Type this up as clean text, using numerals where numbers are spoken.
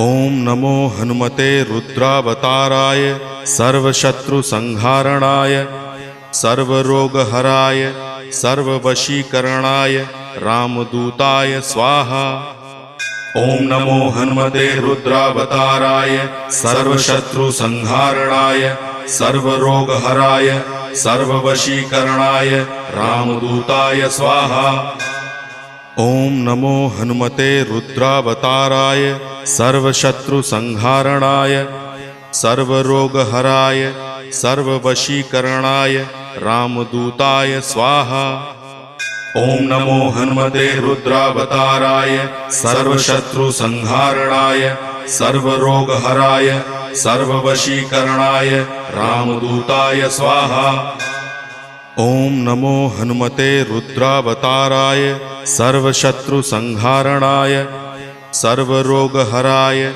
ओम नमो हनुमते रुद्रावताराय सर्वशत्रुसंहारणाय सर्वरोगहराय सर्ववशीकरणाय रामदूताय स्वाहा। ओम नमो हनुमते रुद्रावताराय सर्वशत्रुसंहारणाय सर्वरोगहराय सर्ववशीकरणाय रामदूताय स्वाहा। ओम नमो हनुमते रुद्रावताराय सर्वशत्रुसंहारणाय सर्वरोगहराय सर्ववशीकरणाय रामदूताय स्वाहा। ओम नमो हनुमते रुद्रावताराय सर्वशत्रुसंहारणाय सर्वरोगहराय सर्ववशीकरणाय रामदूताय स्वाहा। ओम नमो हनुमते रुद्रावताराय सर्वशत्रुसंहारणाय सर्वरोगहराय